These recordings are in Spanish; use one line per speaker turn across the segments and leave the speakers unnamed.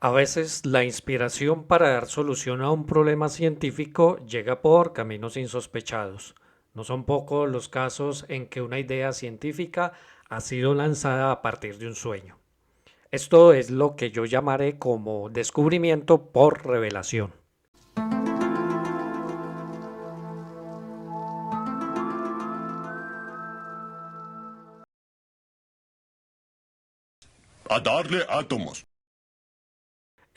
A veces la inspiración para dar solución a un problema científico llega por caminos insospechados. No son pocos los casos en que una idea científica ha sido lanzada a partir de un sueño. Esto es lo que yo llamaré como descubrimiento por revelación.
A darle átomos.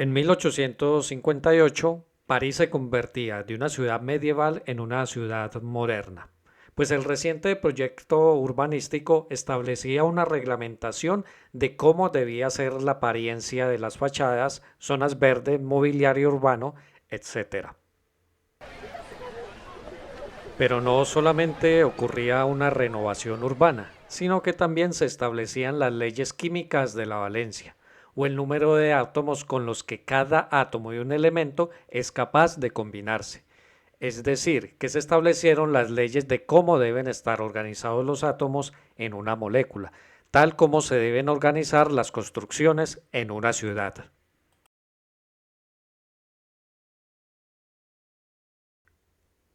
En 1858, París se convertía de una ciudad medieval en una ciudad moderna, pues el reciente proyecto urbanístico establecía una reglamentación de cómo debía ser la apariencia de las fachadas, zonas verdes, mobiliario urbano, etc. Pero no solamente ocurría una renovación urbana, sino que también se establecían las leyes químicas de la valencia, o el número de átomos con los que cada átomo de un elemento es capaz de combinarse. Es decir, que se establecieron las leyes de cómo deben estar organizados los átomos en una molécula, tal como se deben organizar las construcciones en una ciudad.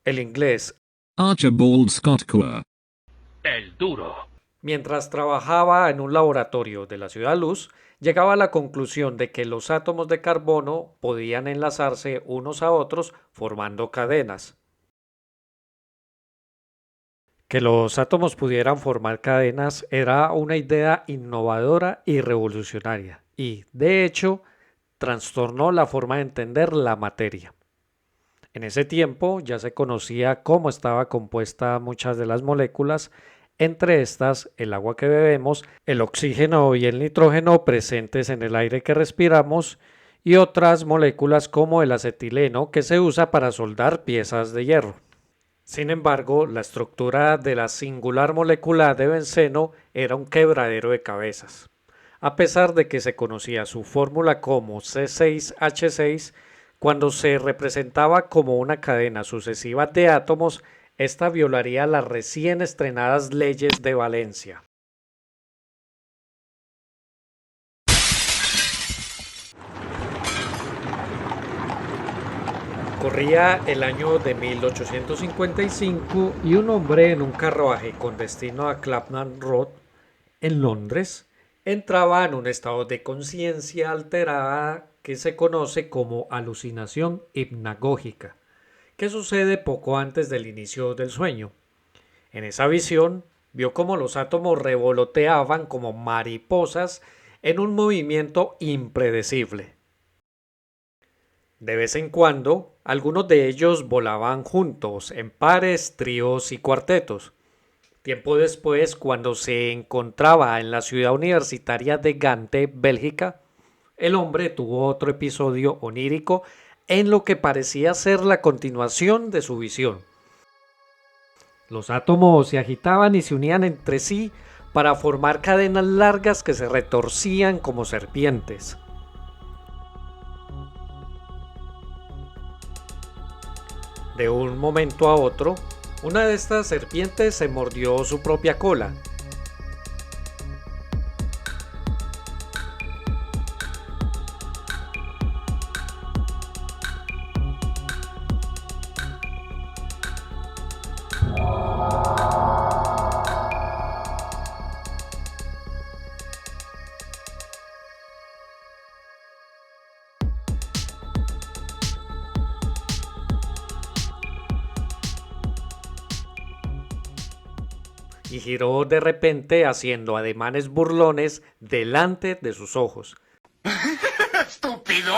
El inglés
Archibald Scott Kerr.
El duro.
Mientras trabajaba en un laboratorio de la ciudad Luz, llegaba a la conclusión de que los átomos de carbono podían enlazarse unos a otros formando cadenas. Que los átomos pudieran formar cadenas era una idea innovadora y revolucionaria, y, de hecho, trastornó la forma de entender la materia. En ese tiempo ya se conocía cómo estaba compuesta muchas de las moléculas, entre estas el agua que bebemos, el oxígeno y el nitrógeno presentes en el aire que respiramos, y otras moléculas como el acetileno que se usa para soldar piezas de hierro. Sin embargo, la estructura de la singular molécula de benceno era un quebradero de cabezas. A pesar de que se conocía su fórmula como C6H6, cuando se representaba como una cadena sucesiva de átomos, esta violaría las recién estrenadas leyes de valencia. Corría el año de 1855 y un hombre en un carruaje con destino a Clapham Road, en Londres, entraba en un estado de conciencia alterada que se conoce como alucinación hipnagógica, que sucede poco antes del inicio del sueño. En esa visión, vio cómo los átomos revoloteaban como mariposas en un movimiento impredecible. De vez en cuando, algunos de ellos volaban juntos, en pares, tríos y cuartetos. Tiempo después, cuando se encontraba en la ciudad universitaria de Gante, Bélgica, el hombre tuvo otro episodio onírico en lo que parecía ser la continuación de su visión. Los átomos se agitaban y se unían entre sí para formar cadenas largas que se retorcían como serpientes. De un momento a otro, una de estas serpientes se mordió su propia cola. Y giró de repente haciendo ademanes burlones delante de sus ojos.
¡Estúpido!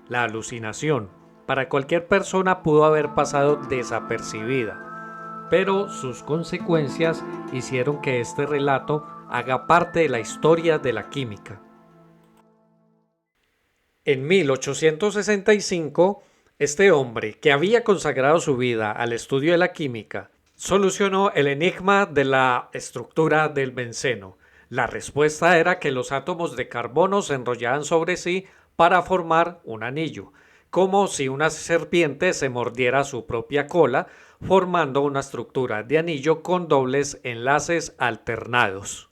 La alucinación para cualquier persona pudo haber pasado desapercibida, pero sus consecuencias hicieron que este relato haga parte de la historia de la química. En 1865, este hombre, que había consagrado su vida al estudio de la química, solucionó el enigma de la estructura del benceno. La respuesta era que los átomos de carbono se enrollaban sobre sí para formar un anillo, como si una serpiente se mordiera su propia cola, formando una estructura de anillo con dobles enlaces alternados.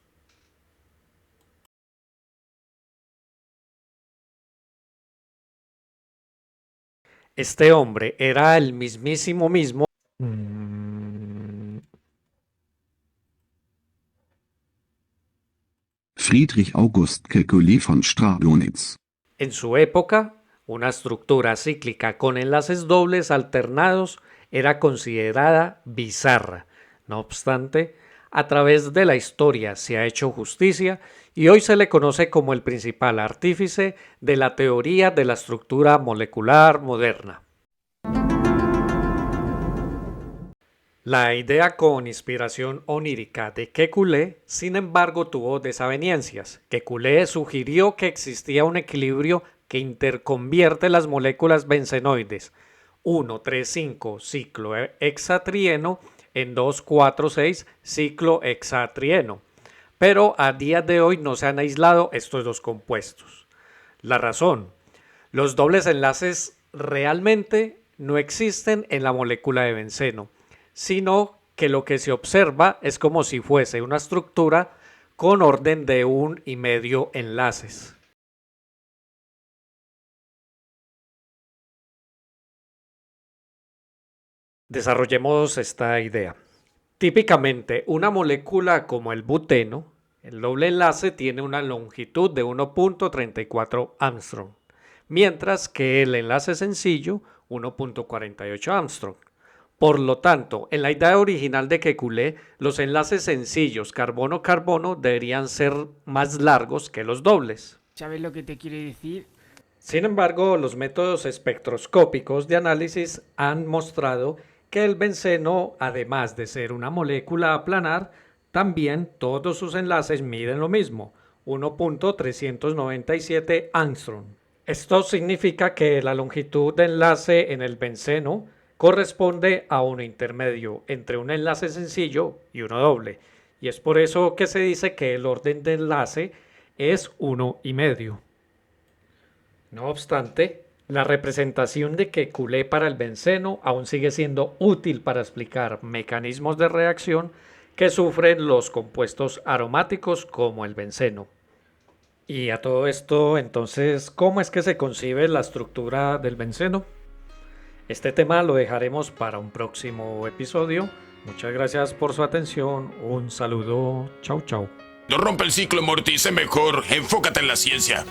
Este hombre era el mismo.
Friedrich August Kekulé von Stradonitz.
En su época, una estructura cíclica con enlaces dobles alternados era considerada bizarra. No obstante, a través de la historia se ha hecho justicia y hoy se le conoce como el principal artífice de la teoría de la estructura molecular moderna. La idea con inspiración onírica de Kekulé, sin embargo, tuvo desavenencias. Kekulé sugirió que existía un equilibrio que interconvierte las moléculas bencenoides 1,3,5 ciclo hexatrieno en 2,4,6 ciclo hexatrieno, pero a día de hoy no se han aislado estos dos compuestos. La razón: los dobles enlaces realmente no existen en la molécula de benceno, sino que lo que se observa es como si fuese una estructura con orden de 1,5 enlaces. Desarrollemos esta idea. Típicamente, una molécula como el buteno, el doble enlace tiene una longitud de 1,34 Armstrong, mientras que el enlace sencillo 1,48 Armstrong. Por lo tanto, en la idea original de Kekulé, los enlaces sencillos carbono-carbono deberían ser más largos que los dobles.
¿Sabes lo que te quiere decir?
Sin embargo, los métodos espectroscópicos de análisis han mostrado que el benceno, además de ser una molécula aplanar, también todos sus enlaces miden lo mismo, 1,397 Armstrong. Esto significa que la longitud de enlace en el benceno corresponde a uno intermedio entre un enlace sencillo y uno doble, y es por eso que se dice que el orden de enlace es 1,5. No obstante, la representación de Kekulé para el benceno aún sigue siendo útil para explicar mecanismos de reacción que sufren los compuestos aromáticos como el benceno. Y a todo esto, entonces, ¿cómo es que se concibe la estructura del benceno? Este tema lo dejaremos para un próximo episodio. Muchas gracias por su atención. Un saludo. Chau, chau.
No rompe el ciclo, Morty. Sé mejor. Enfócate en la ciencia.